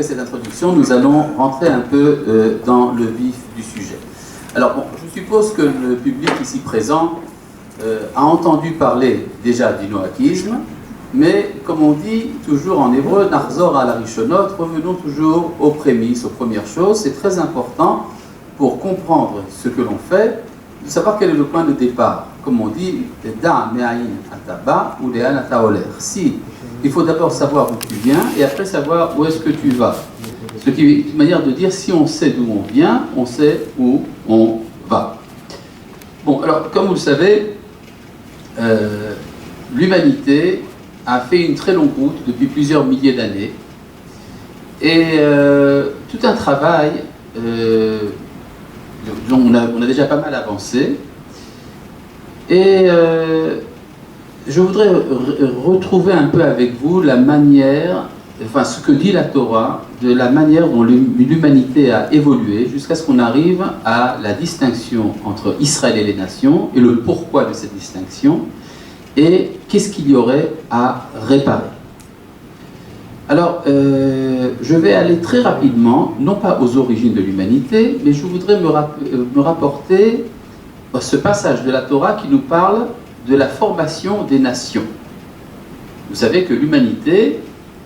après cette introduction, nous allons rentrer un peu dans le vif du sujet. Alors bon, je suppose que le public ici présent a entendu parler déjà du noahisme, mais comme on dit toujours en hébreu, Nachzor à la Rishonot, revenons toujours aux prémices, aux premières choses. C'est très important pour comprendre ce que l'on fait, de savoir quel est le point de départ. Comme on dit, Da me'ayin ataba ou le'an ataoler. Si, il faut d'abord savoir où tu viens et après savoir où est-ce que tu vas. Ce qui est une manière de dire, si on sait d'où on vient, on sait où on va. Bon, alors, comme vous le savez, l'humanité a fait une très longue route depuis plusieurs milliers d'années. Et tout un travail, on a déjà pas mal avancé. Et je voudrais retrouver un peu avec vous la manière, enfin ce que dit la Torah, de la manière dont l'humanité a évolué jusqu'à ce qu'on arrive à la distinction entre Israël et les nations et le pourquoi de cette distinction et qu'est-ce qu'il y aurait à réparer. Alors, je vais aller très rapidement, non pas aux origines de l'humanité, mais je voudrais me rapporter à ce passage de la Torah qui nous parle de la formation des nations. Vous savez que l'humanité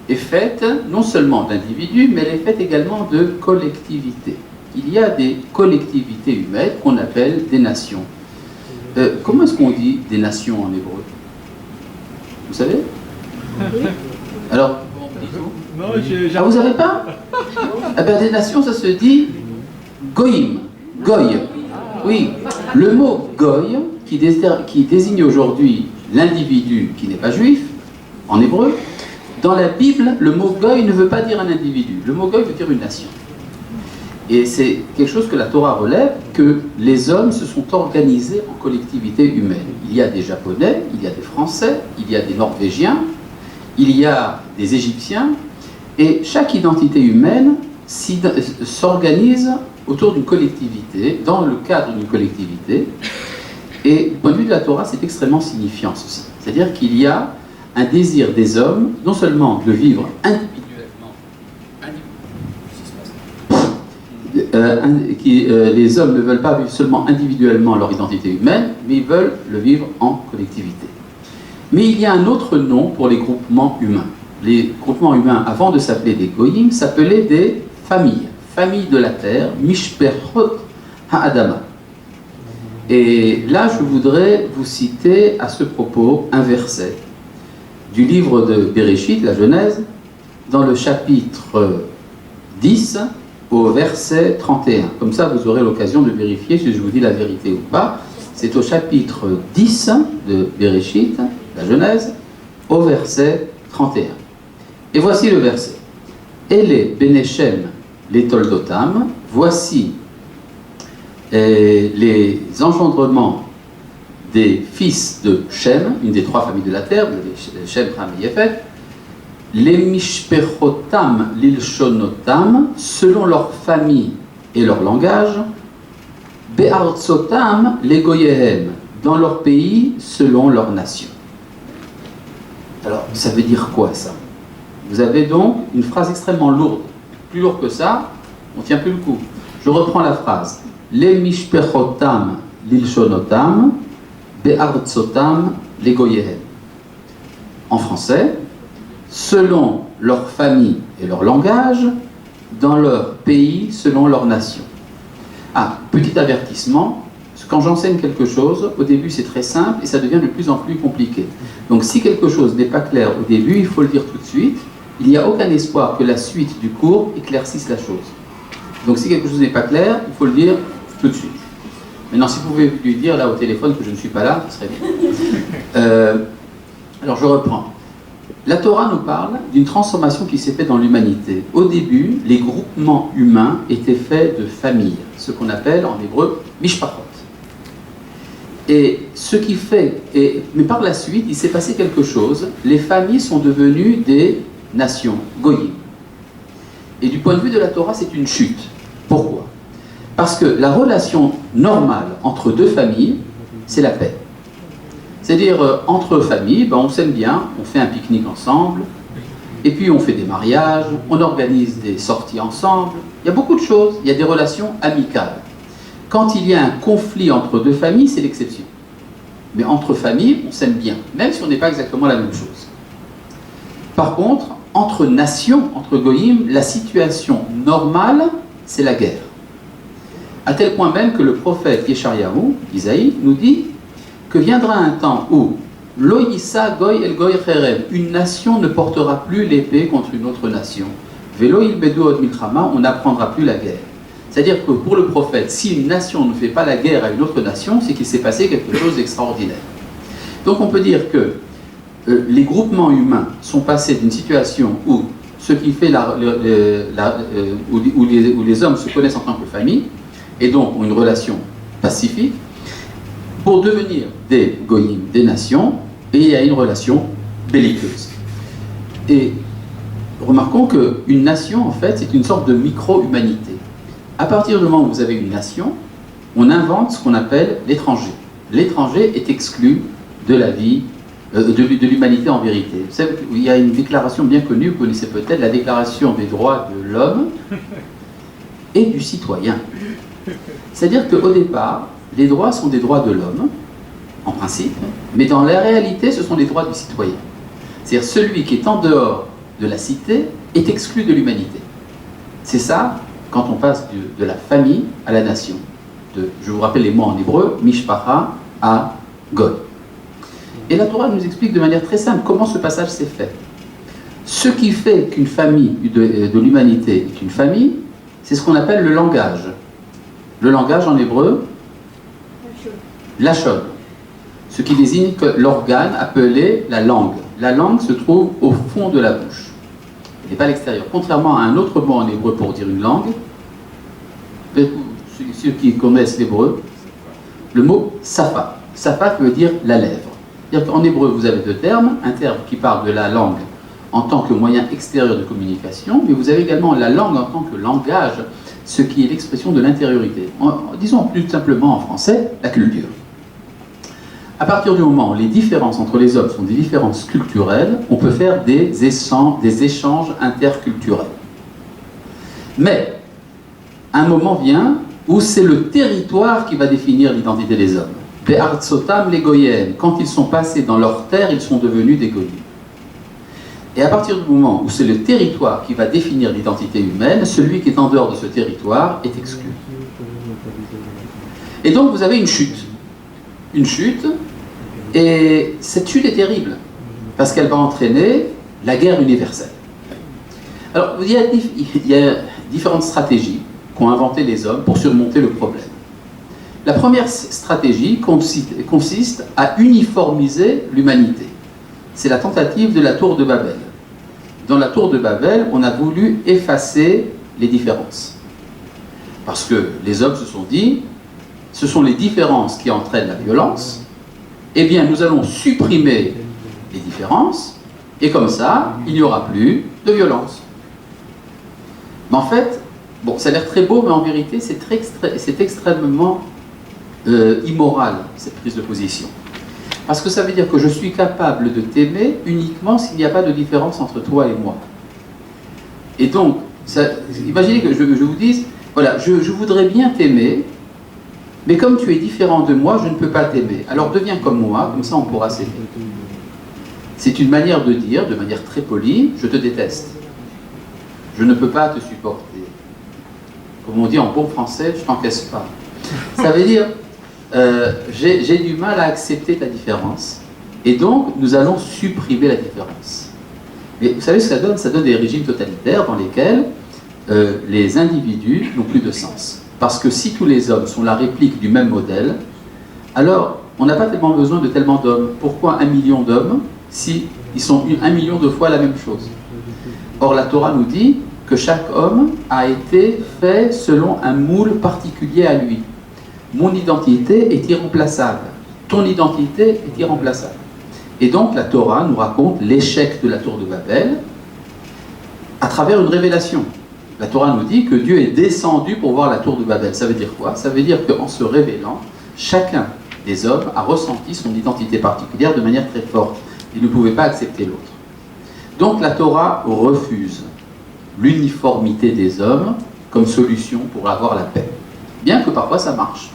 est faite non seulement d'individus, mais elle est faite également de collectivités. Il y a des collectivités humaines qu'on appelle des nations. Comment est-ce qu'on dit des nations en hébreu? Vous savez? Alors, non, vous n'avez pas? Eh bien, des nations, ça se dit goïm, goy. Oui, le mot goy, qui désigne aujourd'hui l'individu qui n'est pas juif, en hébreu, dans la Bible, le mot goy ne veut pas dire un individu. Le mot goy veut dire une nation. Et c'est quelque chose que la Torah relève, que les hommes se sont organisés en collectivités humaines. Il y a des Japonais, il y a des Français, il y a des Norvégiens, il y a des Égyptiens, et chaque identité humaine s'organise autour d'une collectivité, dans le cadre d'une collectivité. Et du point de vue de la Torah, c'est extrêmement signifiant ceci. C'est-à-dire qu'il y a un désir des hommes, non seulement de vivre les hommes ne veulent pas vivre seulement individuellement leur identité humaine, mais ils veulent le vivre en collectivité. Mais il y a un autre nom pour les groupements humains. Les groupements humains, avant de s'appeler des goyim, s'appelaient des familles. Familles de la terre, Mishperot Ha'adama. Et là, je voudrais vous citer à ce propos un verset du livre de Bereshit, la Genèse, dans le chapitre 10, au verset 31. Comme ça, vous aurez l'occasion de vérifier si je vous dis la vérité ou pas. C'est au chapitre 10 de Bereshit, la Genèse, au verset 31. Et voici le verset. Ele Beneshem les Toldotam, voici les engendrements des fils de Shem, une des trois familles de la terre, Shem, Ham et Yefet, les Mishpechotam Lilshonotam, selon leur famille et leur langage, Be'artsotam les Goyehem, dans leur pays, selon leur nation. Alors, ça veut dire quoi ça? Vous avez donc une phrase extrêmement lourde. Plus lourd que ça, on ne tient plus le coup. Je reprends la phrase. Les mishpechotam lilshonotam, be'artsotam legoyehem. En français, selon leur famille et leur langage, dans leur pays, selon leur nation. Ah, petit avertissement, quand j'enseigne quelque chose, au début c'est très simple et ça devient de plus en plus compliqué. Donc si quelque chose n'est pas clair au début, il faut le dire tout de suite. Il n'y a aucun espoir que la suite du cours éclaircisse la chose. Donc si quelque chose n'est pas clair, il faut le dire tout de suite. Maintenant, si vous pouvez lui dire là au téléphone que je ne suis pas là, ce serait bien. Alors je reprends. La Torah nous parle d'une transformation qui s'est faite dans l'humanité. Au début, les groupements humains étaient faits de familles, ce qu'on appelle en hébreu mishpachot. Et ce qui fait, mais par la suite, il s'est passé quelque chose. Les familles sont devenues des nations, goyim. Et du point de vue de la Torah, c'est une chute. Pourquoi? Parce que la relation normale entre deux familles, c'est la paix. C'est-à-dire, entre familles, on s'aime bien, on fait un pique-nique ensemble, Et puis on fait des mariages, on organise des sorties ensemble. Il y a beaucoup de choses, il y a des relations amicales. Quand il y a un conflit entre deux familles, c'est l'exception. Mais entre familles, on s'aime bien, même si on n'est pas exactement la même chose. Par contre, entre nations, entre goïms, la situation normale, c'est la guerre. À tel point même que le prophète Yeshayahu, Isaïe, nous dit que viendra un temps où Lo yissa goy el goy cherem, une nation ne portera plus l'épée contre une autre nation. Velo il bedu od milchama, on n'apprendra plus la guerre. C'est-à-dire que pour le prophète, si une nation ne fait pas la guerre à une autre nation, c'est qu'il s'est passé quelque chose d'extraordinaire. Donc on peut dire que les groupements humains sont passés d'une situation où ce qui fait où les hommes se connaissent en tant que famille, et donc ont une relation pacifique, pour devenir des goïms, des nations, et il y a une relation belliqueuse. Et remarquons qu'une nation, en fait, c'est une sorte de micro-humanité. À partir du moment où vous avez une nation, on invente ce qu'on appelle l'étranger. L'étranger est exclu de la vie, de l'humanité en vérité. Vous savez, il y a une déclaration bien connue, vous connaissez peut-être, la déclaration des droits de l'homme et du citoyen. C'est-à-dire qu'au départ, les droits sont des droits de l'homme, en principe, mais dans la réalité, ce sont les droits du citoyen. C'est-à-dire celui qui est en dehors de la cité est exclu de l'humanité. C'est ça, quand on passe de la famille à la nation. Je vous rappelle les mots en hébreu, mishpacha à goy. Et la Torah nous explique de manière très simple comment ce passage s'est fait. Ce qui fait qu'une famille de l'humanité est une famille, c'est ce qu'on appelle le langage. Le langage en hébreu, lachon, ce qui désigne que l'organe appelé la langue. La langue se trouve au fond de la bouche. Elle n'est pas à l'extérieur. Contrairement à un autre mot en hébreu pour dire une langue, ceux qui connaissent l'hébreu, le mot safa. Safa veut dire la lèvre. C'est-à-dire qu'en hébreu, vous avez deux termes, un terme qui parle de la langue en tant que moyen extérieur de communication, mais vous avez également la langue en tant que langage, ce qui est l'expression de l'intériorité. Disons plus simplement en français, la culture. À partir du moment où les différences entre les hommes sont des différences culturelles, on peut faire des échanges interculturels. Mais, un moment vient où c'est le territoire qui va définir l'identité des hommes. Be'artsotam les goyim, quand ils sont passés dans leur terre, ils sont devenus des goyim. Et à partir du moment où c'est le territoire qui va définir l'identité humaine, celui qui est en dehors de ce territoire est exclu. Et donc vous avez une chute. Une chute, et cette chute est terrible, parce qu'elle va entraîner la guerre universelle. Alors il y a différentes stratégies qu'ont inventées les hommes pour surmonter le problème. La première stratégie consiste à uniformiser l'humanité. C'est la tentative de la tour de Babel. Dans la tour de Babel, on a voulu effacer les différences. Parce que les hommes se sont dit, ce sont les différences qui entraînent la violence, eh bien nous allons supprimer les différences, et comme ça, il n'y aura plus de violence. Mais en fait, bon, ça a l'air très beau, mais en vérité, c'est extrêmement immoral, cette prise de position. Parce que ça veut dire que je suis capable de t'aimer uniquement s'il n'y a pas de différence entre toi et moi. Et donc, imaginez que je vous dise, voilà, je voudrais bien t'aimer, mais comme tu es différent de moi, je ne peux pas t'aimer. Alors deviens comme moi, comme ça on pourra s'aimer. C'est une manière de dire, de manière très polie, je te déteste. Je ne peux pas te supporter. Comme on dit en bon français, je t'encaisse pas. Ça veut dire, j'ai du mal à accepter ta différence, et donc nous allons supprimer la différence. Mais vous savez ce que ça donne? Ça donne des régimes totalitaires dans lesquels les individus n'ont plus de sens. Parce que si tous les hommes sont la réplique du même modèle, alors on n'a pas tellement besoin de tellement d'hommes. Pourquoi 1 million d'hommes si ils sont 1 million de fois la même chose? Or la Torah nous dit que chaque homme a été fait selon un moule particulier à lui. Mon identité est irremplaçable. Ton identité est irremplaçable. Et donc la Torah nous raconte l'échec de la tour de Babel à travers une révélation. La Torah nous dit que Dieu est descendu pour voir la tour de Babel. Ça veut dire quoi? Ça veut dire qu'en se révélant, chacun des hommes a ressenti son identité particulière de manière très forte. Il ne pouvait pas accepter l'autre. Donc la Torah refuse l'uniformité des hommes comme solution pour avoir la paix. Bien que parfois ça marche.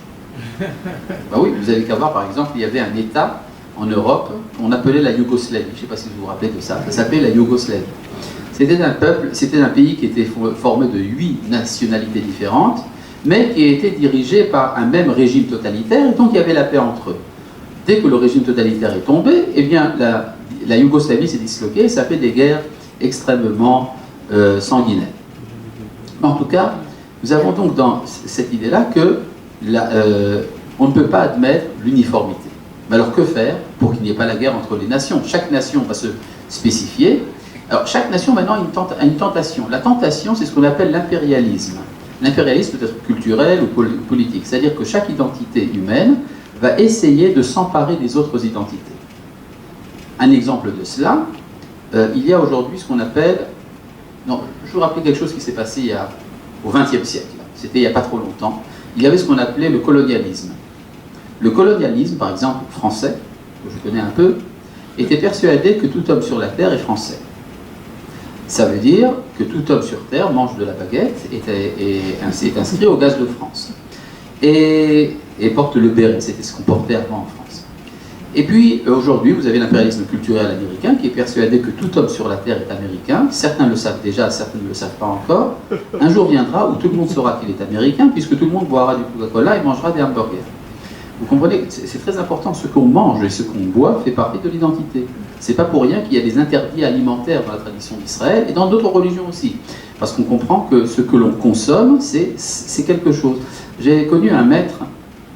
Ben oui, vous avez qu'à voir, par exemple, il y avait un État en Europe qu'on appelait la Yougoslavie. Je ne sais pas si vous vous rappelez de ça. Ça s'appelait la Yougoslavie. C'était un peuple, c'était un pays qui était formé de 8 nationalités différentes, mais qui était dirigé par un même régime totalitaire, et donc il y avait la paix entre eux. Dès que le régime totalitaire est tombé, eh bien la Yougoslavie s'est disloquée, et ça fait des guerres extrêmement sanguinaires. En tout cas, nous avons donc dans cette idée-là que on ne peut pas admettre l'uniformité. Mais alors que faire pour qu'il n'y ait pas la guerre entre les nations? Chaque nation va se spécifier. Alors chaque nation maintenant a une tentation. La tentation, c'est ce qu'on appelle l'impérialisme. L'impérialisme peut être culturel ou politique. C'est-à-dire que chaque identité humaine va essayer de s'emparer des autres identités. Un exemple de cela, il y a aujourd'hui ce qu'on appelle... Non, je vous rappelle quelque chose qui s'est passé au XXe siècle. C'était il n'y a pas trop longtemps. Il y avait ce qu'on appelait le colonialisme. Le colonialisme, par exemple, français, que je connais un peu, était persuadé que tout homme sur la terre est français. Ça veut dire que tout homme sur terre mange de la baguette et est inscrit au gaz de France. Et porte le béret, c'était ce qu'on portait avant en France. Et puis, aujourd'hui, vous avez l'impérialisme culturel américain qui est persuadé que tout homme sur la terre est américain. Certains le savent déjà, certains ne le savent pas encore. Un jour viendra où tout le monde saura qu'il est américain, puisque tout le monde boira du Coca-Cola et mangera des hamburgers. Vous comprenez, c'est très important, ce qu'on mange et ce qu'on boit fait partie de l'identité. C'est pas pour rien qu'il y a des interdits alimentaires dans la tradition d'Israël et dans d'autres religions aussi. Parce qu'on comprend que ce que l'on consomme, c'est quelque chose. J'ai connu un maître,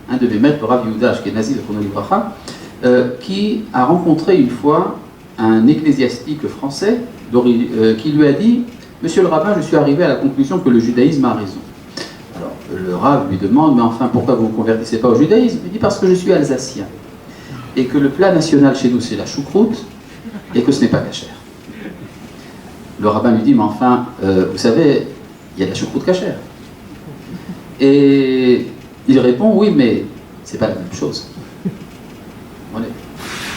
un de mes maîtres, Rav Yehuda, qui est nazi de Chrono Livracha, qui a rencontré une fois un ecclésiastique français qui lui a dit « Monsieur le rabbin, je suis arrivé à la conclusion que le judaïsme a raison. » Alors le Rav lui demande « Mais enfin, pourquoi vous ne vous convertissez pas au judaïsme ?» Il dit « Parce que je suis alsacien et que le plat national chez nous c'est la choucroute et que ce n'est pas cachère. » Le rabbin lui dit « Mais enfin, vous savez, il y a de la choucroute cachère. » Et il répond « Oui, mais c'est pas la même chose. »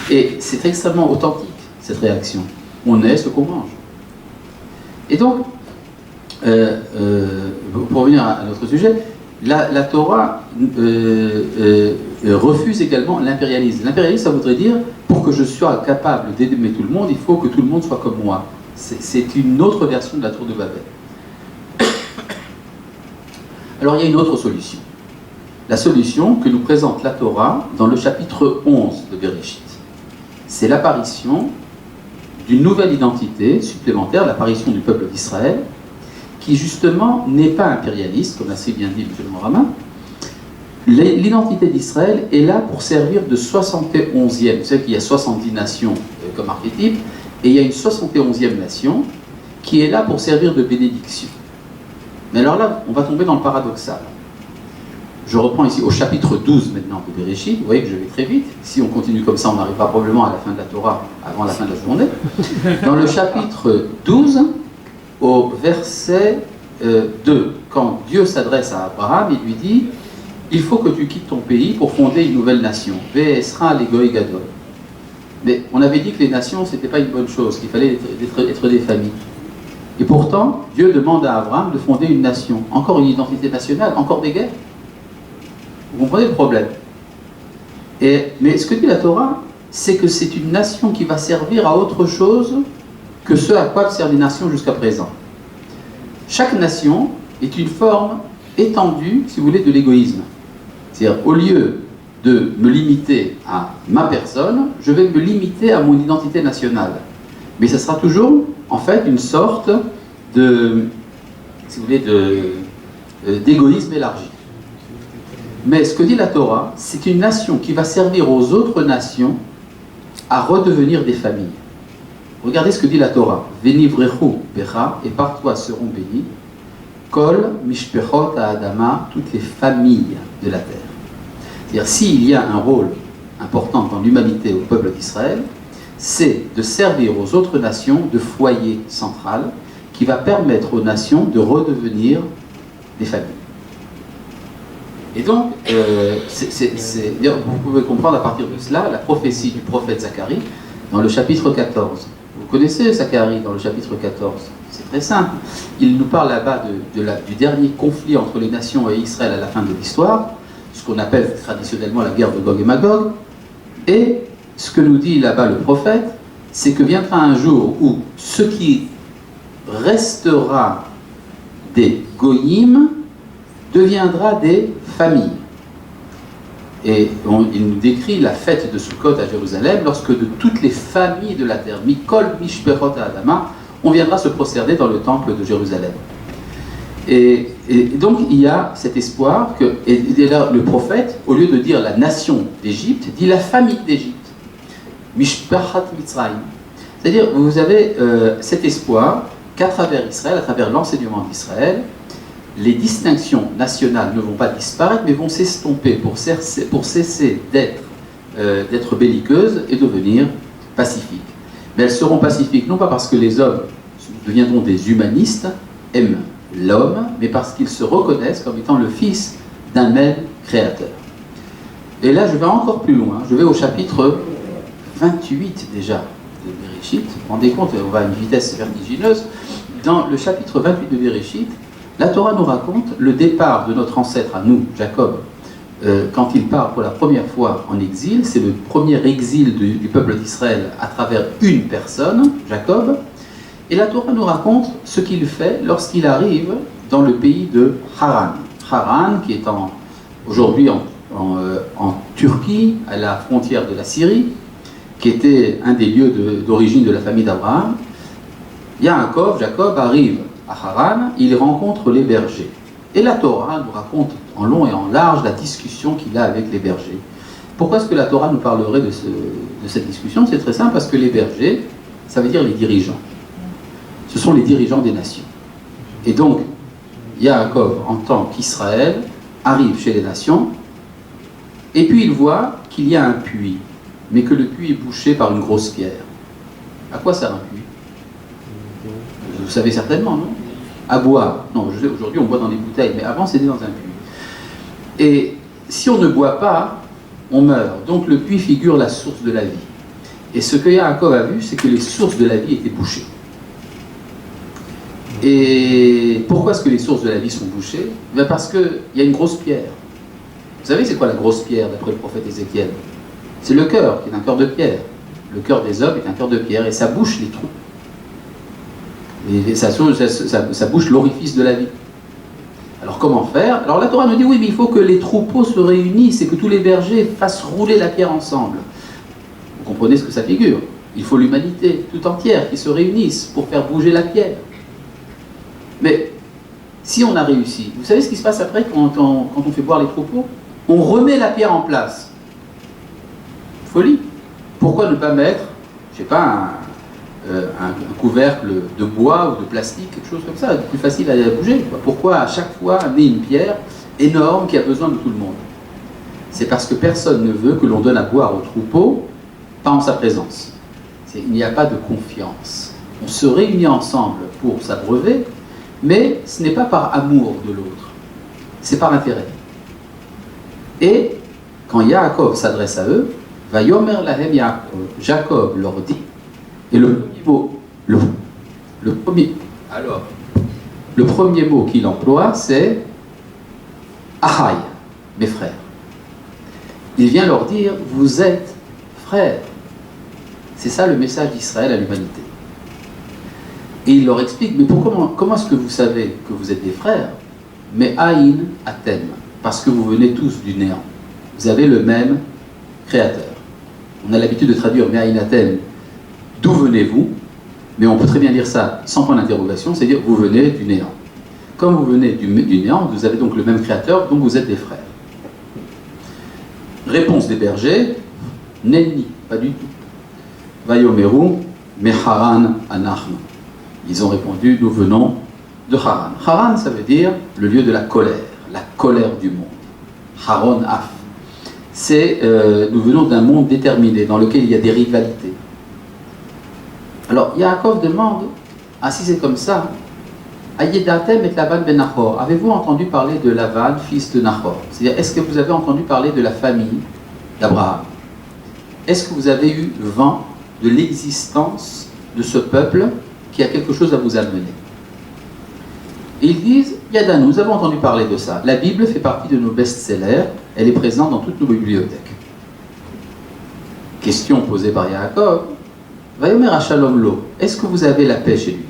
Et c'est extrêmement authentique, cette réaction. On est ce qu'on mange. Et donc, pour revenir à notre sujet, la Torah refuse également l'impérialisme. L'impérialisme, ça voudrait dire, pour que je sois capable d'aimer tout le monde, il faut que tout le monde soit comme moi. C'est une autre version de la tour de Babel. Alors, il y a une autre solution. La solution que nous présente la Torah dans le chapitre 11 de Bereshit. C'est l'apparition d'une nouvelle identité supplémentaire, l'apparition du peuple d'Israël, qui justement n'est pas impérialiste, comme a si bien dit M. Moramin. L'identité d'Israël est là pour servir de 71e. Vous savez qu'il y a 70 nations comme archétype, et il y a une 71e nation qui est là pour servir de bénédiction. Mais alors là, on va tomber dans le paradoxal. Je reprends ici au chapitre 12 maintenant de Bereshit. Vous voyez que je vais très vite. Si on continue comme ça, on n'arrivera probablement à la fin de la Torah avant la fin de la journée. Dans le chapitre 12, au verset 2, quand Dieu s'adresse à Abraham, il lui dit « Il faut que tu quittes ton pays pour fonder une nouvelle nation. Ve'esra legoy gadol. » Mais on avait dit que les nations, ce n'était pas une bonne chose, qu'il fallait être des familles. Et pourtant, Dieu demande à Abraham de fonder une nation. Encore une identité nationale, encore des guerres. Vous comprenez le problème? Mais ce que dit la Torah, c'est que c'est une nation qui va servir à autre chose que ce à quoi servent les nations jusqu'à présent. Chaque nation est une forme étendue, si vous voulez, de l'égoïsme. C'est-à-dire, au lieu de me limiter à ma personne, je vais me limiter à mon identité nationale. Mais ça sera toujours, en fait, une sorte de, si vous voulez, d'égoïsme élargi. Mais ce que dit la Torah, c'est une nation qui va servir aux autres nations à redevenir des familles. Regardez ce que dit la Torah. Venivrechu becha, et par toi seront bénis, kol mishpechot ha'adama, toutes les familles de la terre. C'est-à-dire, s'il y a un rôle important dans l'humanité au peuple d'Israël, c'est de servir aux autres nations de foyer central qui va permettre aux nations de redevenir des familles. Et donc, vous pouvez comprendre à partir de cela la prophétie du prophète Zacharie dans le chapitre 14. Vous connaissez Zacharie dans le chapitre 14. C'est très simple. Il nous parle là-bas du dernier conflit entre les nations et Israël à la fin de l'histoire, ce qu'on appelle traditionnellement la guerre de Gog et Magog. Et ce que nous dit là-bas le prophète, c'est que viendra un jour où ce qui restera des goyim deviendra des familles. Et il nous décrit la fête de Sukkot à Jérusalem, lorsque de toutes les familles de la terre, Mikol Mishperot Adama, on viendra se prosterner dans le temple de Jérusalem. Et donc il y a cet espoir que, et là, le prophète, au lieu de dire la nation d'Égypte, dit la famille d'Égypte. Mishpachat Mitzrayim. C'est-à-dire, vous avez cet espoir qu'à travers Israël, à travers l'enseignement d'Israël, les distinctions nationales ne vont pas disparaître, mais vont s'estomper pour cesser d'être belliqueuses et devenir pacifiques. Mais elles seront pacifiques non pas parce que les hommes deviendront des humanistes, aiment l'homme, mais parce qu'ils se reconnaissent comme étant le fils d'un même créateur. Et là, je vais encore plus loin. Je vais au chapitre 28 déjà de Bereshit. Vous vous rendez compte, on va à une vitesse vertigineuse. Dans le chapitre 28 de Bereshit, la Torah nous raconte le départ de notre ancêtre à nous, Jacob, quand il part pour la première fois en exil. C'est le premier exil du peuple d'Israël à travers une personne, Jacob. Et la Torah nous raconte ce qu'il fait lorsqu'il arrive dans le pays de Haran. Haran, qui est aujourd'hui en Turquie, à la frontière de la Syrie, qui était un des lieux d'origine de la famille d'Abraham. Jacob arrive à Haran, il rencontre les bergers. Et la Torah nous raconte en long et en large la discussion qu'il a avec les bergers. Pourquoi est-ce que la Torah nous parlerait de cette discussion? C'est très simple, parce que les bergers, ça veut dire les dirigeants. Ce sont les dirigeants des nations. Et donc, Yaakov, en tant qu'Israël, arrive chez les nations, et puis il voit qu'il y a un puits, mais que le puits est bouché par une grosse pierre. À quoi sert un puits? Vous savez certainement, non? À boire. Non, aujourd'hui on boit dans des bouteilles, mais avant c'était dans un puits. Et si on ne boit pas, on meurt. Donc le puits figure la source de la vie. Et ce que Yaakov a vu, c'est que les sources de la vie étaient bouchées. Et pourquoi est-ce que les sources de la vie sont bouchées? Parce qu'il y a une grosse pierre. Vous savez c'est quoi la grosse pierre d'après le prophète Ézéchiel? C'est le cœur, qui est un cœur de pierre. Le cœur des hommes est un cœur de pierre, et ça bouche les trous. Et ça bouche l'orifice de la vie. Alors comment faire? Alors la Torah nous dit oui, mais il faut que les troupeaux se réunissent et que tous les bergers fassent rouler la pierre ensemble. Vous comprenez ce que ça figure? Il faut l'humanité tout entière qui se réunisse pour faire bouger la pierre. Mais si on a réussi, vous savez ce qui se passe après quand on fait boire les troupeaux? On remet la pierre en place. Folie. Pourquoi ne pas mettre, je sais pas, un couvercle de bois ou de plastique, quelque chose comme ça, plus facile à bouger. Pourquoi à chaque fois amener une pierre énorme qui a besoin de tout le monde? C'est parce que personne ne veut que l'on donne à boire au troupeau, pas en sa présence. Il n'y a pas de confiance. On se réunit ensemble pour s'abreuver, mais ce n'est pas par amour de l'autre, c'est par intérêt. Et quand Yaakov s'adresse à eux, Vayomer lahem Yaakov, Jacob leur dit, et le premier mot qu'il emploie, c'est Ahaï, mes frères. Il vient leur dire, vous êtes frères. C'est ça le message d'Israël à l'humanité. Et il leur explique, mais comment est-ce que vous savez que vous êtes des frères? Mais Aïn Atem, parce que vous venez tous du néant. Vous avez le même créateur. On a l'habitude de traduire Me'aïn Atem, d'où venez-vous? Mais on peut très bien dire ça sans point d'interrogation, c'est-à-dire vous venez du néant. Comme vous venez du néant, vous avez donc le même créateur, donc vous êtes des frères. Réponse des bergers, Nenni, pas du tout. Vayomeru, Meharan Anachnu. Ils ont répondu, nous venons de Haran. Haran, ça veut dire le lieu de la colère du monde. Haron Af. Nous venons d'un monde déterminé, dans lequel il y a des rivalités. Alors, Yaakov demande, si c'est comme ça, Ayedatem et Lavan ben Nahor, avez-vous entendu parler de Lavan, fils de Nahor? C'est-à-dire, est-ce que vous avez entendu parler de la famille d'Abraham? Est-ce que vous avez eu vent de l'existence de ce peuple qui a quelque chose à vous amener. Et ils disent, Yadanu, nous avons entendu parler de ça. La Bible fait partie de nos best-sellers, elle est présente dans toutes nos bibliothèques. Question posée par Yaakov, Vayomer Shalom Lo, est-ce que vous avez la paix chez lui?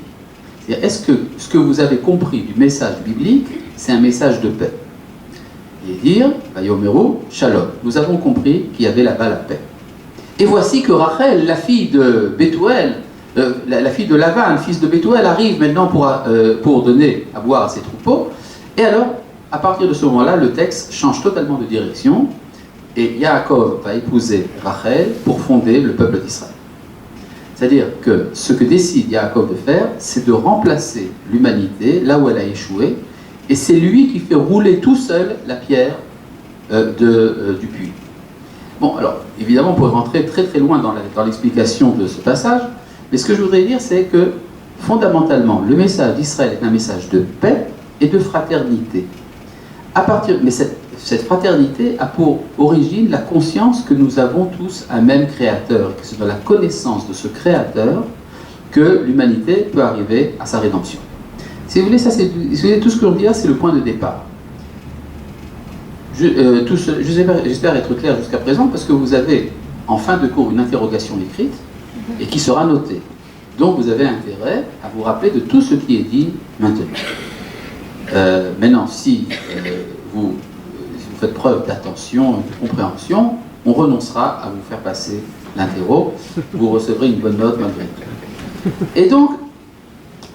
C'est-à-dire, est-ce que ce que vous avez compris du message biblique, c'est un message de paix? Et dire, Vayomeru Shalom, nous avons compris qu'il y avait là-bas la paix. Et voici que Rachel, la fille de Bethuel, la fille de Lavan, fils de Bethuel, arrive maintenant pour donner à boire à ses troupeaux. Et alors, à partir de ce moment-là, le texte change totalement de direction. Et Yaakov va épouser Rachel pour fonder le peuple d'Israël. C'est-à-dire que ce que décide Yaakov de faire, c'est de remplacer l'humanité là où elle a échoué. Et c'est lui qui fait rouler tout seul la pierre du puits. Bon, alors, évidemment, on pourrait rentrer très très loin dans l'explication de ce passage. Mais ce que je voudrais dire, c'est que, fondamentalement, le message d'Israël est un message de paix et de fraternité. Mais cette fraternité a pour origine la conscience que nous avons tous un même Créateur, que c'est dans la connaissance de ce Créateur que l'humanité peut arriver à sa rédemption. Si vous voulez, ça, tout ce que l'on dit là, c'est le point de départ. J'espère être clair jusqu'à présent, parce que vous avez en fin de cours une interrogation écrite et qui sera notée. Donc vous avez intérêt à vous rappeler de tout ce qui est dit maintenant. Maintenant, si vous faites preuve d'attention et de compréhension, on renoncera à vous faire passer l'interro. Vous recevrez une bonne note malgré tout. Et donc,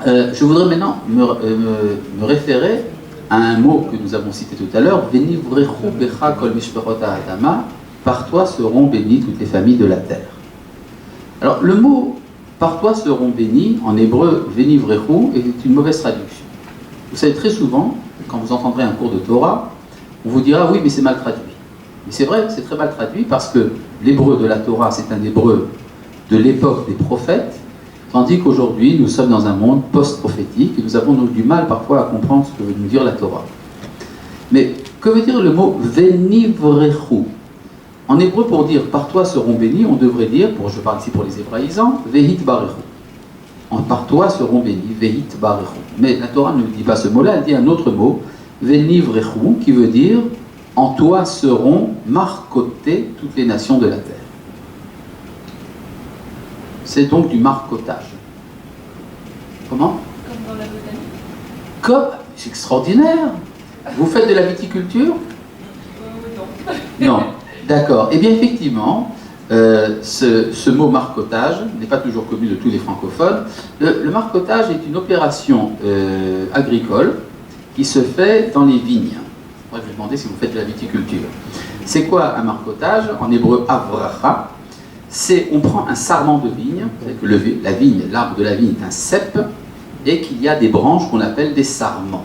je voudrais maintenant me référer à un mot que nous avons cité tout à l'heure, Venivrechu becha kol mishperot ha'adama, par toi seront bénies toutes les familles de la terre. Alors, le mot par toi seront bénies, en hébreu, Venivrechu, est une mauvaise traduction. Vous savez, très souvent, quand vous entendrez un cours de Torah, on vous dira oui, mais c'est mal traduit. Mais c'est vrai, c'est très mal traduit parce que l'hébreu de la Torah, c'est un hébreu de l'époque des prophètes, tandis qu'aujourd'hui, nous sommes dans un monde post-prophétique et nous avons donc du mal parfois à comprendre ce que veut nous dire la Torah. Mais que veut dire le mot Venivrechu? En hébreu, pour dire par toi seront bénis, on devrait dire, je parle ici pour les hébraïsants, Vehit barechu. Par toi seront bénis, Vehit barechu. Mais la Torah ne dit pas ce mot-là, elle dit un autre mot, Venivrechu, qui veut dire en toi seront marcotées toutes les nations de la terre. C'est donc du marcotage. Comment? Comme dans la botanique. Comme, c'est extraordinaire. Vous faites de la viticulture? Non. Non. D'accord. Eh bien, effectivement, ce mot marcotage n'est pas toujours connu de tous les francophones. Le marcotage est une opération agricole qui se fait dans les vignes. Moi, je vais demander si vous faites de la viticulture. C'est quoi un marcotage? En hébreu, avracha. On prend un sarment de vigne, que la vigne, l'arbre de la vigne est un cep, et qu'il y a des branches qu'on appelle des sarments.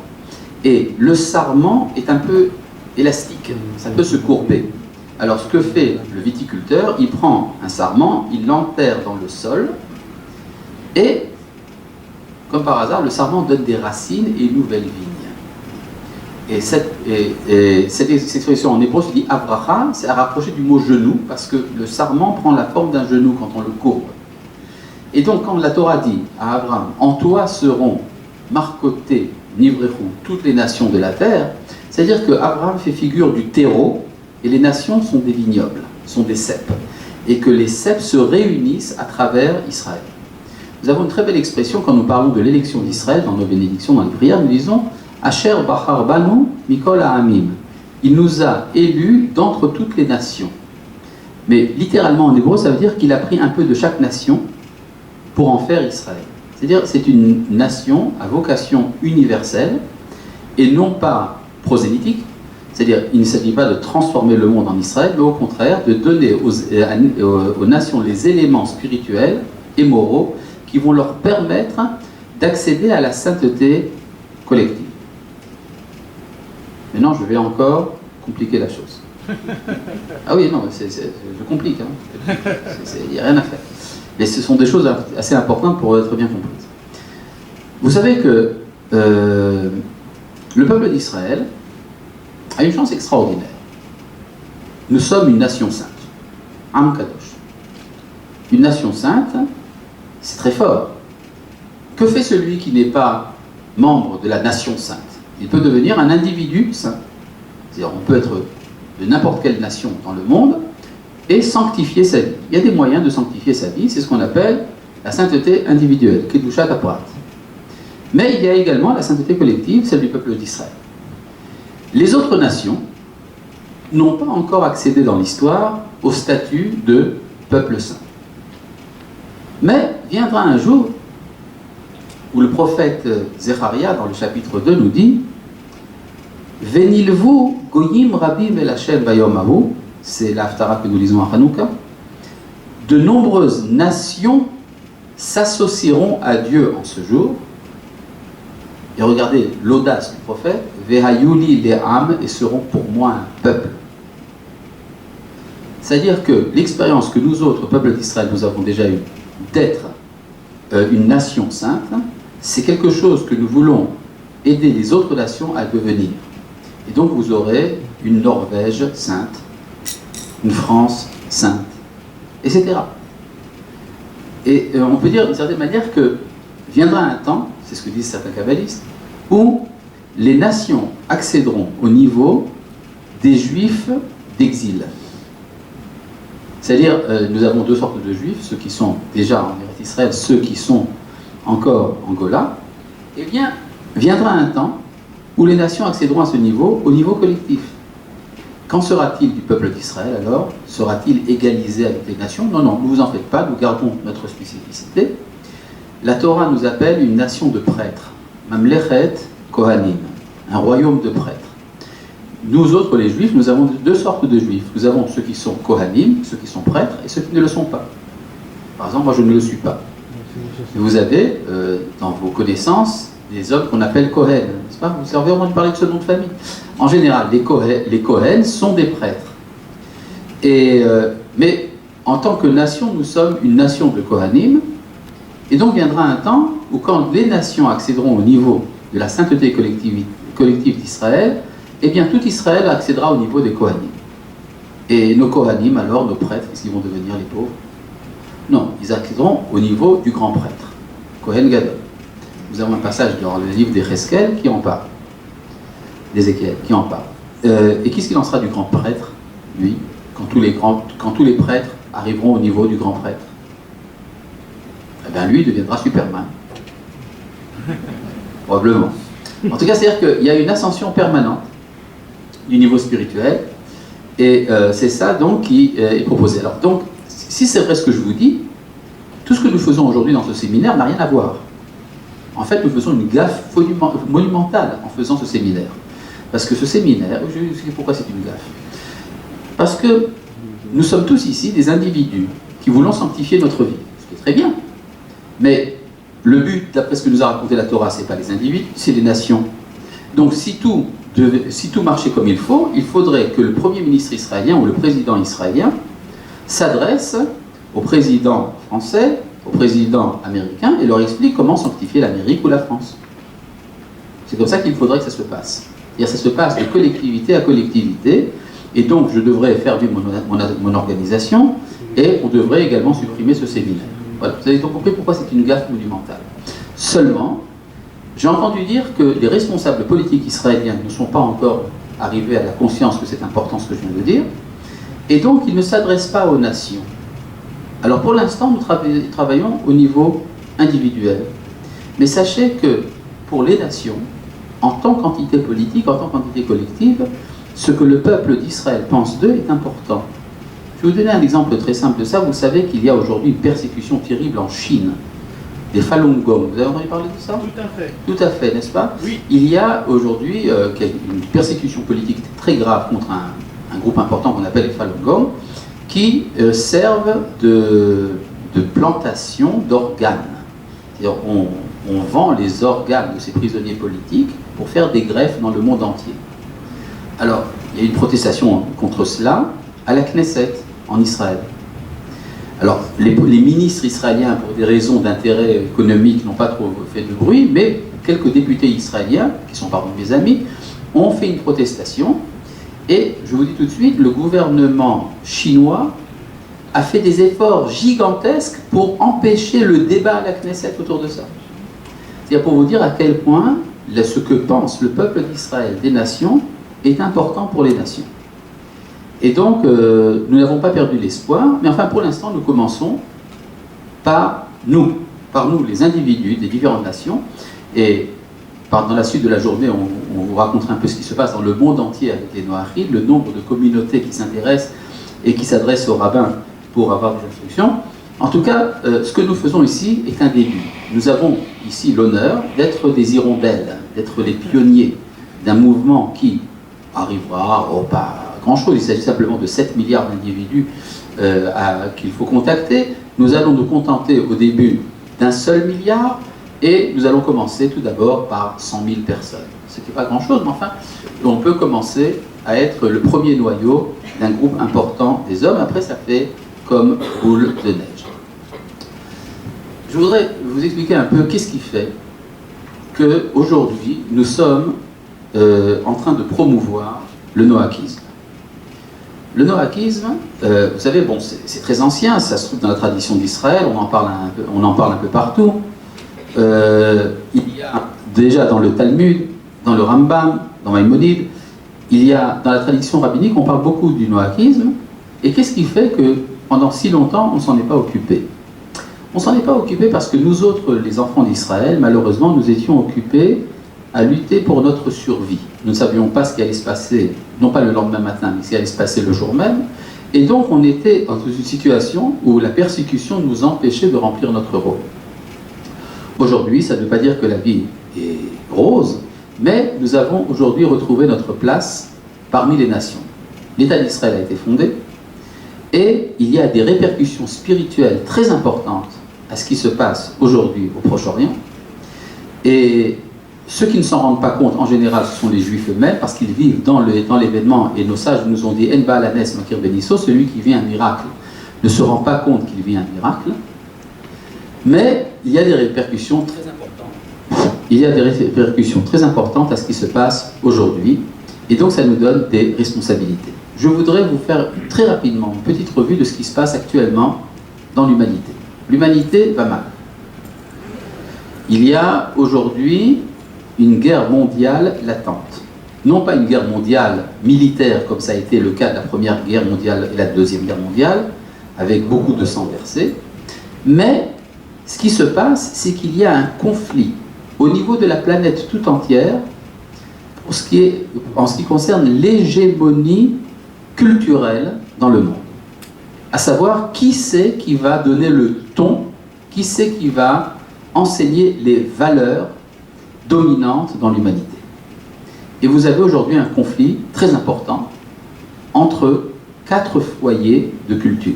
Et le sarment est un peu élastique, ça peut se courber. Alors ce que fait le viticulteur, il prend un sarment, il l'enterre dans le sol, et, comme par hasard, le sarment donne des racines et une nouvelle vigne. Et cette expression en hébreu se dit avracha, c'est à rapprocher du mot genou, parce que le sarment prend la forme d'un genou quand on le courbe. Et donc quand la Torah dit à Abraham, en toi seront marcotées, nivrechu, toutes les nations de la terre, c'est-à-dire que Abraham fait figure du terreau, et les nations sont des vignobles, sont des ceps, et que les ceps se réunissent à travers Israël. Nous avons une très belle expression quand nous parlons de l'élection d'Israël, dans nos bénédictions, dans les prières, nous disons Asher Bachar Banu Mikol Ha'amim. Il nous a élus d'entre toutes les nations. Mais littéralement en hébreu, ça veut dire qu'il a pris un peu de chaque nation pour en faire Israël. C'est-à-dire c'est une nation à vocation universelle et non pas prosélytique. C'est-à-dire il ne s'agit pas de transformer le monde en Israël, mais au contraire de donner aux nations les éléments spirituels et moraux qui vont leur permettre d'accéder à la sainteté collective. Maintenant, je vais encore compliquer la chose. Ah oui, non, je complique. Il n'y a rien à faire. Mais ce sont des choses assez importantes pour être bien comprises. Vous savez que le peuple d'Israël a une chance extraordinaire. Nous sommes une nation sainte. Am Kadosh. Une nation sainte C'est très fort. Que fait celui qui n'est pas membre de la nation sainte? Il peut devenir un individu saint. C'est-à-dire, on peut être de n'importe quelle nation dans le monde et sanctifier sa vie. Il y a des moyens de sanctifier sa vie, c'est ce qu'on appelle la sainteté individuelle, Kedushat Aprat. Mais il y a également la sainteté collective, celle du peuple d'Israël. Les autres nations n'ont pas encore accédé dans l'histoire au statut de peuple saint. Mais viendra un jour où le prophète Zecharia, dans le chapitre 2, nous dit Venilvu goyim rabim vel Hashem vayom ahu, c'est l'Haftara que nous lisons à Hanouka. De nombreuses nations s'associeront à Dieu en ce jour. Et regardez l'audace du prophète Vehayuli le'am, et seront pour moi un peuple. C'est-à-dire que l'expérience que nous autres, peuple d'Israël, nous avons déjà eue d'être une nation sainte, c'est quelque chose que nous voulons aider les autres nations à devenir. Et donc vous aurez une Norvège sainte, une France sainte, etc. Et on peut dire d'une certaine manière que viendra un temps, c'est ce que disent certains kabbalistes, où les nations accéderont au niveau des juifs d'exil. C'est-à-dire, nous avons deux sortes de juifs, ceux qui sont déjà en Eretz Israël, ceux qui sont encore en Gola. Eh bien, viendra un temps où les nations accéderont à ce niveau, au niveau collectif. Qu'en sera-t-il du peuple d'Israël alors? Sera-t-il égalisé avec les nations? Non, non, ne vous en faites pas, nous gardons notre spécificité. La Torah nous appelle une nation de prêtres, Mamlechet Kohanim, un royaume de prêtres. Nous autres, les juifs, nous avons deux sortes de juifs. Nous avons ceux qui sont Kohanim, ceux qui sont prêtres, et ceux qui ne le sont pas. Par exemple, moi je ne le suis pas. Et vous avez, dans vos connaissances, des hommes qu'on appelle Kohen, n'est-ce pas? Vous avez entendu parler de ce nom de famille. En général, les Kohen sont des prêtres. Mais en tant que nation, nous sommes une nation de Kohanim. Et donc viendra un temps où quand les nations accéderont au niveau de la sainteté collective d'Israël, eh bien tout Israël accédera au niveau des Kohanim. Et nos Kohanim, alors, nos prêtres, qu'est-ce qu'ils vont devenir, les pauvres? Non, ils accéderont au niveau du grand prêtre, Kohen Gadol. Nous avons un passage dans le livre d'Echeskel qui en parle, d'Ézéchiel, qui en parle. Et qu'est-ce qu'il en sera du grand prêtre, lui, quand tous les prêtres arriveront au niveau du grand prêtre? Eh bien lui, il deviendra Superman. Probablement. En tout cas, c'est-à-dire qu'il y a une ascension permanente du niveau spirituel, et c'est ça donc qui est proposé. Alors donc, si c'est vrai ce que je vous dis, tout ce que nous faisons aujourd'hui dans ce séminaire n'a rien à voir. En fait, nous faisons une gaffe monumentale en faisant ce séminaire. Parce que ce séminaire, je vais vous expliquer pourquoi c'est une gaffe. Parce que nous sommes tous ici des individus qui voulons sanctifier notre vie, ce qui est très bien. Mais le but, d'après ce que nous a raconté la Torah, ce n'est pas les individus, c'est les nations. Donc si tout marchait comme il faut, il faudrait que le Premier ministre israélien ou le président israélien s'adresse au président français, au président américain, et leur explique comment sanctifier l'Amérique ou la France. C'est comme ça qu'il faudrait que ça se passe. C'est-à-dire ça se passe de collectivité à collectivité, et donc je devrais faire vivre mon organisation, et on devrait également supprimer ce séminaire. Voilà, vous avez donc compris pourquoi c'est une gaffe monumentale. Seulement, j'ai entendu dire que les responsables politiques israéliens ne sont pas encore arrivés à la conscience que c'est important ce que je viens de dire, et donc ils ne s'adressent pas aux nations. Alors pour l'instant, nous travaillons au niveau individuel. Mais sachez que pour les nations, en tant qu'entité politique, en tant qu'entité collective, ce que le peuple d'Israël pense d'eux est important. Je vais vous donner un exemple très simple de ça. Vous savez qu'il y a aujourd'hui une persécution terrible en Chine, des Falun Gong. Vous avez entendu parler de ça? Tout à fait. Tout à fait, n'est-ce pas? Oui. Il y a aujourd'hui une persécution politique très grave contre un groupe important qu'on appelle les Falun Gong, qui servent de plantation d'organes. C'est-à-dire on vend les organes de ces prisonniers politiques pour faire des greffes dans le monde entier. Alors, il y a une protestation contre cela à la Knesset, en Israël. Alors, les ministres israéliens, pour des raisons d'intérêt économique, n'ont pas trop fait de bruit, mais quelques députés israéliens, qui sont parmi mes amis, ont fait une protestation. Et je vous dis tout de suite, le gouvernement chinois a fait des efforts gigantesques pour empêcher le débat à la Knesset autour de ça. C'est-à-dire pour vous dire à quel point ce que pense le peuple d'Israël des nations est important pour les nations. Et donc, nous n'avons pas perdu l'espoir, mais enfin, pour l'instant, nous commençons par nous, les individus des différentes nations, et dans la suite de la journée, on vous racontera un peu ce qui se passe dans le monde entier avec les Noachides, le nombre de communautés qui s'intéressent et qui s'adressent aux rabbins pour avoir des instructions. En tout cas, ce que nous faisons ici est un début. Nous avons ici l'honneur d'être des hirondelles, d'être les pionniers d'un mouvement qui arrivera, pas grand-chose, il s'agit simplement de 7 milliards d'individus qu'il faut contacter. Nous allons nous contenter au début d'un seul milliard, et nous allons commencer tout d'abord par 100 000 personnes. Ce n'est pas grand-chose, mais enfin, on peut commencer à être le premier noyau d'un groupe important des hommes. Après, ça fait comme boule de neige. Je voudrais vous expliquer un peu qu'est-ce qui fait qu'aujourd'hui, nous sommes en train de promouvoir le noachisme. Le noachisme, vous savez, bon, c'est très ancien, ça se trouve dans la tradition d'Israël, on en parle un peu partout. Il y a déjà dans le Talmud, dans le Rambam, dans Maïmonide, il y a dans la tradition rabbinique, on parle beaucoup du noachisme. Et qu'est-ce qui fait que pendant si longtemps, on ne s'en est pas occupé? On ne s'en est pas occupé parce que nous autres, les enfants d'Israël, malheureusement, nous étions occupés à lutter pour notre survie. Nous ne savions pas ce qui allait se passer, non pas le lendemain matin, mais ce qui allait se passer le jour même. Et donc, on était dans une situation où la persécution nous empêchait de remplir notre rôle. Aujourd'hui, ça ne veut pas dire que la vie est rose, mais nous avons aujourd'hui retrouvé notre place parmi les nations. L'État d'Israël a été fondé, et il y a des répercussions spirituelles très importantes à ce qui se passe aujourd'hui au Proche-Orient. Et ceux qui ne s'en rendent pas compte, en général, ce sont les Juifs eux-mêmes, parce qu'ils vivent dans l'événement, et nos sages nous ont dit « En ba'alanes makir benisso », celui qui vit un miracle ne se rend pas compte qu'il vit un miracle. Mais il y a des répercussions très importantes. Il y a des répercussions très importantes à ce qui se passe aujourd'hui, et donc ça nous donne des responsabilités. Je voudrais vous faire très rapidement une petite revue de ce qui se passe actuellement dans l'humanité. L'humanité va mal. Il y a aujourd'hui une guerre mondiale latente. Non pas une guerre mondiale militaire, comme ça a été le cas de la Première Guerre mondiale et la Deuxième Guerre mondiale, avec beaucoup de sang versé, mais ce qui se passe, c'est qu'il y a un conflit au niveau de la planète tout entière en ce qui concerne l'hégémonie culturelle dans le monde. À savoir, qui c'est qui va donner le ton, qui c'est qui va enseigner les valeurs dominantes dans l'humanité. Et vous avez aujourd'hui un conflit très important entre 4 foyers de culture.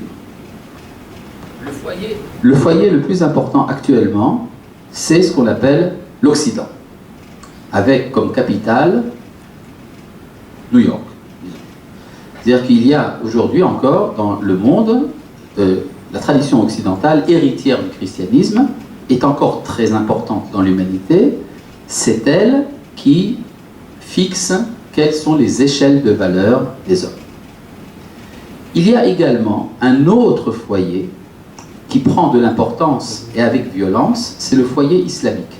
Le foyer le plus important actuellement, c'est ce qu'on appelle l'Occident, avec comme capitale New York. C'est-à-dire qu'il y a aujourd'hui encore dans le monde, la tradition occidentale, héritière du christianisme, est encore très importante dans l'humanité. C'est elle qui fixe quelles sont les échelles de valeur des hommes. Il y a également un autre foyer qui prend de l'importance et avec violence, c'est le foyer islamique,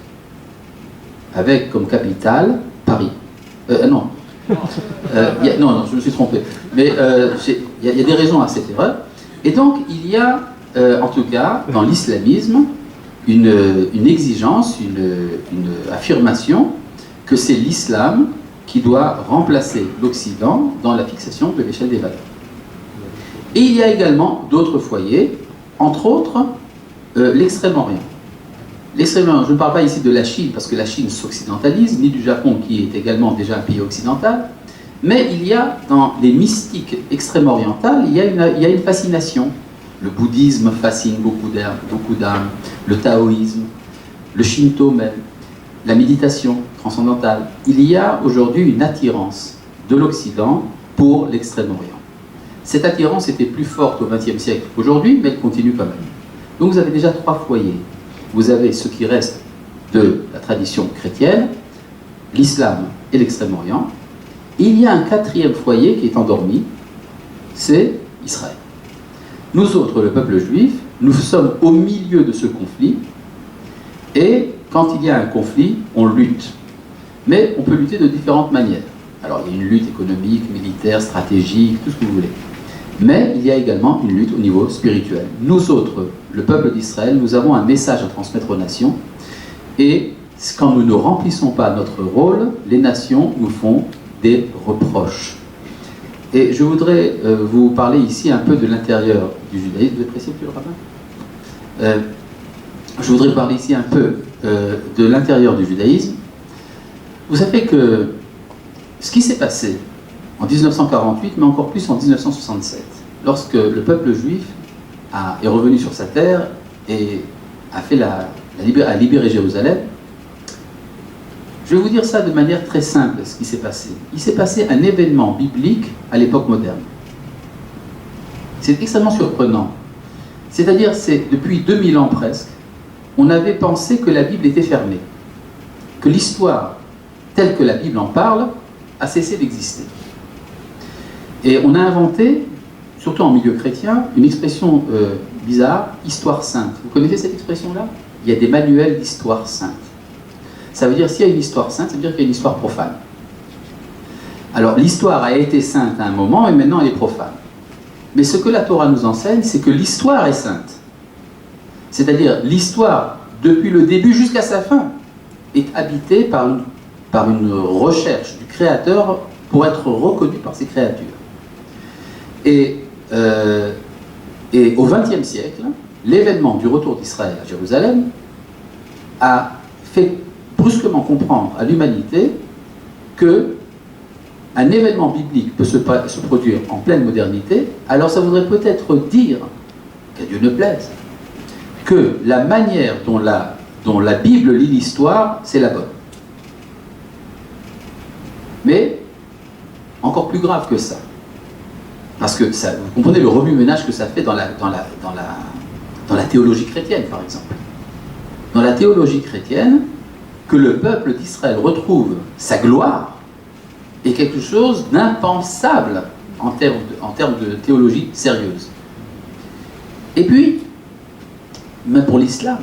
avec comme capitale Paris. Non, je me suis trompé. Mais il y a des raisons à cette erreur. Et donc, il y a, en tout cas, dans l'islamisme, une exigence, une affirmation que c'est l'islam qui doit remplacer l'Occident dans la fixation de l'échelle des valeurs. Et il y a également d'autres foyers, entre autres l'Extrême-Orient. L'extrême-Orient, je ne parle pas ici de la Chine, parce que la Chine s'occidentalise, ni du Japon, qui est également déjà un pays occidental, mais il y a dans les mystiques extrême-orientales, il y a une fascination. Le bouddhisme fascine beaucoup d'âmes, le taoïsme, le shinto même, la méditation transcendantale. Il y a aujourd'hui une attirance de l'Occident pour l'Extrême-Orient. Cette attirance était plus forte au XXe siècle qu'aujourd'hui, mais elle continue quand même. Donc vous avez déjà 3 foyers. Vous avez ce qui reste de la tradition chrétienne, l'islam et l'Extrême-Orient. Il y a un 4e foyer qui est endormi, c'est Israël. Nous autres, le peuple juif, nous sommes au milieu de ce conflit, et quand il y a un conflit, on lutte. Mais on peut lutter de différentes manières. Alors il y a une lutte économique, militaire, stratégique, tout ce que vous voulez. Mais il y a également une lutte au niveau spirituel. Nous autres, le peuple d'Israël, nous avons un message à transmettre aux nations, et quand nous ne remplissons pas notre rôle, les nations nous font des reproches. Et je voudrais vous parler ici un peu de l'intérieur du judaïsme. Vous appréciez, monsieur le rabbin ? Je voudrais parler ici un peu de l'intérieur du judaïsme. Vous savez que ce qui s'est passé en 1948, mais encore plus en 1967, lorsque le peuple juif est revenu sur sa terre et a libéré Jérusalem, je vais vous dire ça de manière très simple, ce qui s'est passé. Il s'est passé un événement biblique à l'époque moderne. C'est extrêmement surprenant. C'est-à-dire, depuis 2000 ans presque, on avait pensé que la Bible était fermée, que l'histoire telle que la Bible en parle a cessé d'exister. Et on a inventé, surtout en milieu chrétien, une expression bizarre, histoire sainte. Vous connaissez cette expression-là ? Il y a des manuels d'histoire sainte. Ça veut dire, s'il y a une histoire sainte, ça veut dire qu'il y a une histoire profane. Alors, l'histoire a été sainte à un moment, et maintenant elle est profane. Mais ce que la Torah nous enseigne, c'est que l'histoire est sainte. C'est-à-dire, l'histoire, depuis le début jusqu'à sa fin, est habitée par une recherche du Créateur pour être reconnue par ses créatures. Et au XXe siècle, l'événement du retour d'Israël à Jérusalem a fait brusquement comprendre à l'humanité que un événement biblique peut se produire en pleine modernité. Alors ça voudrait peut-être dire, qu'à Dieu ne plaise, que la manière dont la Bible lit l'histoire, c'est la bonne. Mais encore plus grave que ça, parce que ça, vous comprenez le remue-ménage que ça fait dans la théologie chrétienne, par exemple. Dans la théologie chrétienne, que le peuple d'Israël retrouve sa gloire est quelque chose d'impensable en termes de théologie sérieuse. Et puis, même pour l'islam,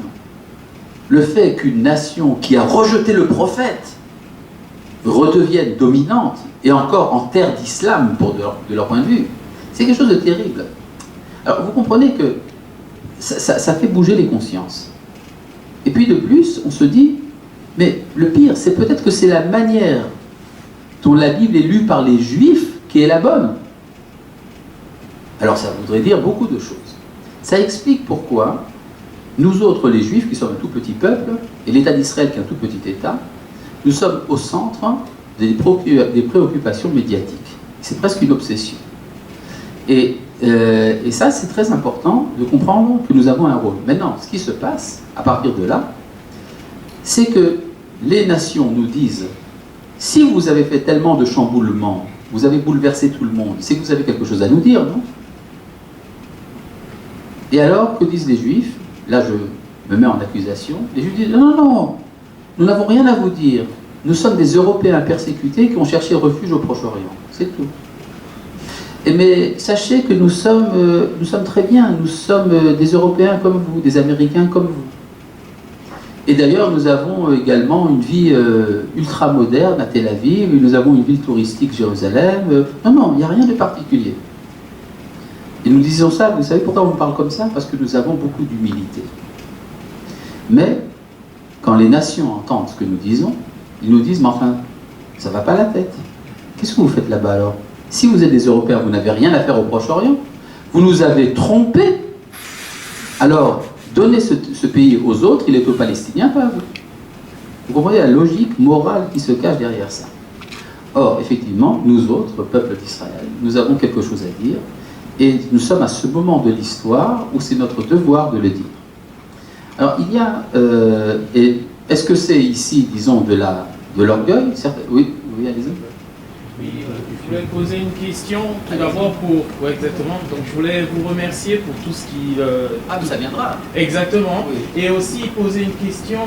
le fait qu'une nation qui a rejeté le prophète redevienne dominante, et encore en terre d'islam de leur point de vue, c'est quelque chose de terrible. Alors vous comprenez que ça fait bouger les consciences. Et puis de plus, on se dit, mais le pire, c'est peut-être que c'est la manière dont la Bible est lue par les Juifs qui est la bonne. Alors ça voudrait dire beaucoup de choses. Ça explique pourquoi nous autres, les Juifs, qui sommes un tout petit peuple, et l'État d'Israël qui est un tout petit État, nous sommes au centre des préoccupations médiatiques. C'est presque une obsession. Et ça, c'est très important de comprendre que nous avons un rôle. Maintenant, ce qui se passe, à partir de là, c'est que les nations nous disent, si vous avez fait tellement de chamboulements, vous avez bouleversé tout le monde, c'est que vous avez quelque chose à nous dire, non ? Et alors, que disent les Juifs ? Là, je me mets en accusation. Les Juifs disent, non, non, nous n'avons rien à vous dire. Nous sommes des Européens persécutés qui ont cherché refuge au Proche-Orient. C'est tout. Mais sachez que nous sommes très bien. Nous sommes des Européens comme vous, des Américains comme vous. Et d'ailleurs, nous avons également une vie ultra moderne à Tel Aviv. Nous avons une ville touristique, Jérusalem. Non, non, il n'y a rien de particulier. Et nous disons ça, vous savez pourquoi on parle comme ça ? Parce que nous avons beaucoup d'humilité. Mais, quand les nations entendent ce que nous disons, ils nous disent, mais enfin, ça ne va pas la tête. Qu'est-ce que vous faites là-bas alors ? Si vous êtes des Européens, vous n'avez rien à faire au Proche-Orient. Vous nous avez trompés. Alors, donnez ce pays aux autres, il est aux Palestiniens, pas à vous. Vous comprenez la logique morale qui se cache derrière ça. Or, effectivement, nous autres, peuple d'Israël, nous avons quelque chose à dire. Et nous sommes à ce moment de l'histoire où c'est notre devoir de le dire. Alors, il y a... est-ce que c'est ici, disons, de l'orgueil ? Oui, allez-y. Oui, je voulais poser une question tout d'abord pour... exactement. Donc, je voulais vous remercier pour tout ce qui... ça viendra. Exactement. Oui. Et aussi poser une question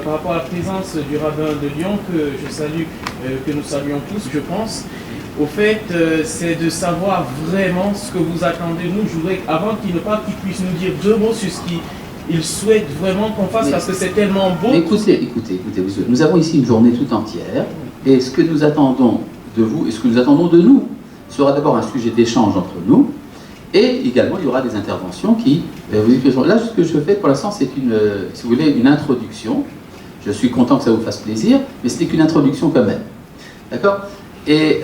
par rapport à la présence du rabbin de Lyon, que je salue, que nous saluons tous, je pense. Au fait, c'est de savoir vraiment ce que vous attendez de nous. Je voudrais, avant qu'il ne parte, qu'il puisse nous dire 2 mots sur ce qu'il souhaite vraiment qu'on fasse, parce que c'est tellement beau. Écoutez, nous avons ici une journée tout entière, et ce que nous attendons de vous, et ce que nous attendons de nous, sera d'abord un sujet d'échange entre nous, et également il y aura des interventions qui... Là, ce que je fais pour l'instant, c'est si vous voulez, une introduction. Je suis content que ça vous fasse plaisir, mais ce n'est qu'une introduction quand même. D'accord? Et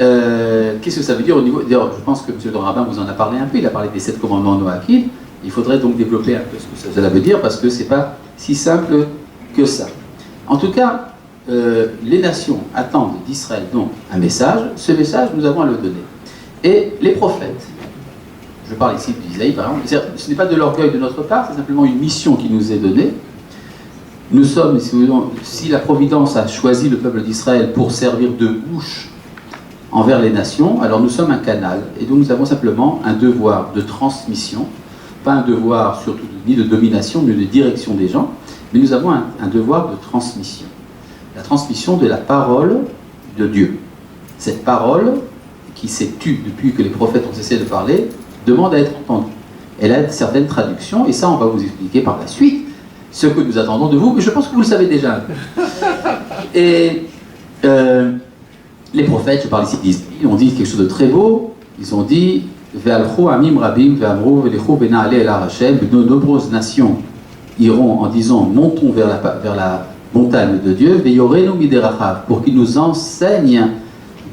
qu'est-ce que ça veut dire au niveau... D'ailleurs, je pense que M. le rabbin vous en a parlé un peu, il a parlé des 7 commandements noachides. Il faudrait donc développer un peu ce que cela veut dire, parce que ce n'est pas si simple que ça. En tout cas, les nations attendent d'Israël donc un message. Ce message, nous avons à le donner. Et les prophètes, je parle ici d'Isaïe par exemple, ce n'est pas de l'orgueil de notre part, c'est simplement une mission qui nous est donnée. Nous sommes, si la Providence a choisi le peuple d'Israël pour servir de bouche envers les nations, alors nous sommes un canal, et donc nous avons simplement un devoir de transmission, pas un devoir surtout ni de domination, ni de direction des gens, mais nous avons un devoir de transmission. La transmission de la parole de Dieu. Cette parole, qui s'est tue depuis que les prophètes ont cessé de parler, demande à être entendue. Elle a certaines traductions, et ça on va vous expliquer par la suite, ce que nous attendons de vous, mais je pense que vous le savez déjà un peu. Et les prophètes, je parle ici d'Israël, ont dit quelque chose de très beau. Ils ont dit Ve'alchou amim rabim ve'amrou ve'lechou bena'ale el Hashem. De nombreuses nations iront en disant montons vers la montagne de Dieu, ve'yorenu miderachav, pour qu'il nous enseigne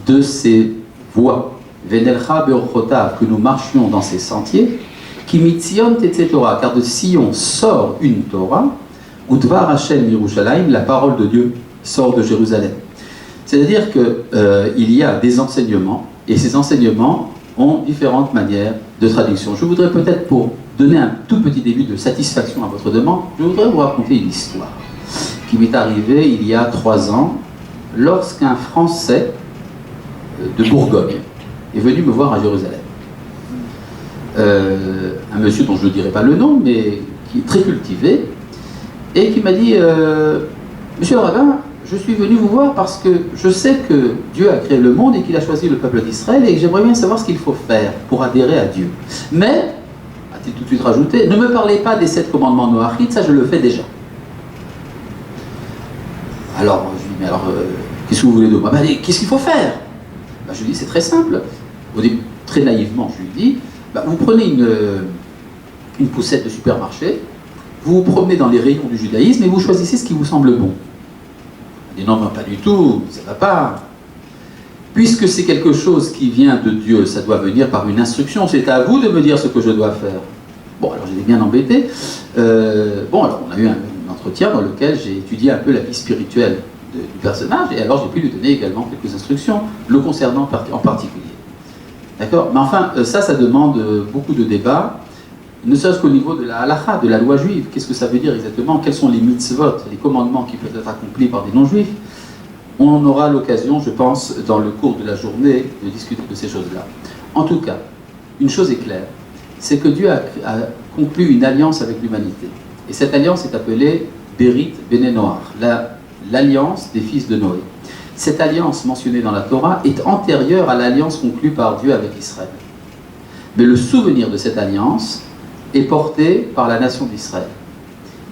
de ses voies. Ve'nelcha be'orchotav, que nous marchions dans ses sentiers. Qui mitzion tetze Torah, car de Sion sort une Torah. Udvar Hashem Yerushalayim, la parole de Dieu sort de Jérusalem. C'est-à-dire qu'il y a des enseignements, et ces enseignements ont différentes manières de traduction. Je voudrais peut-être, pour donner un tout petit début de satisfaction à votre demande, je voudrais vous raconter une histoire qui m'est arrivée il y a 3 ans, lorsqu'un Français de Bourgogne est venu me voir à Jérusalem. Un monsieur dont je ne dirai pas le nom, mais qui est très cultivé, et qui m'a dit Monsieur le rabbin, je suis venu vous voir parce que je sais que Dieu a créé le monde et qu'il a choisi le peuple d'Israël et que j'aimerais bien savoir ce qu'il faut faire pour adhérer à Dieu. Mais, a-t-il tout de suite rajouté, ne me parlez pas des 7 commandements noachides, ça je le fais déjà. Alors, je lui dis, mais alors, qu'est-ce que vous voulez de moi? Qu'est-ce qu'il faut faire? Je lui dis, c'est très simple. Au début, très naïvement, je lui dis, vous prenez une poussette de supermarché, vous vous promenez dans les rayons du judaïsme et vous choisissez ce qui vous semble bon. Il dit non, pas du tout, ça ne va pas. Puisque c'est quelque chose qui vient de Dieu, ça doit venir par une instruction, c'est à vous de me dire ce que je dois faire. Bon, alors j'étais bien embêté. Alors on a eu un entretien dans lequel j'ai étudié un peu la vie spirituelle du personnage, et alors j'ai pu lui donner également quelques instructions le concernant en particulier. D'accord? Mais enfin, ça demande beaucoup de débats, ne serait-ce qu'au niveau de la halakha, de la loi juive. Qu'est-ce que ça veut dire exactement? Quels sont les mitzvot, les commandements qui peuvent être accomplis par des non-juifs? On aura l'occasion, je pense, dans le cours de la journée, de discuter de ces choses-là. En tout cas, une chose est claire, c'est que Dieu a conclu une alliance avec l'humanité. Et cette alliance est appelée Berit Bene Noach, l'alliance des fils de Noé. Cette alliance mentionnée dans la Torah est antérieure à l'alliance conclue par Dieu avec Israël. Mais le souvenir de cette alliance est porté par la nation d'Israël.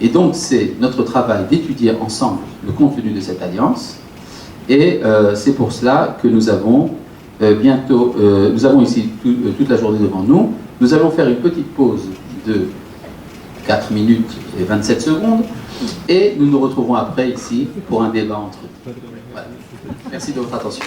Et donc c'est notre travail d'étudier ensemble le contenu de cette alliance, et c'est pour cela que nous avons nous avons ici toute la journée devant nous. Nous allons faire une petite pause de 4 minutes et 27 secondes, et nous nous retrouverons après ici pour un débat entre nous. Voilà. Merci de votre attention.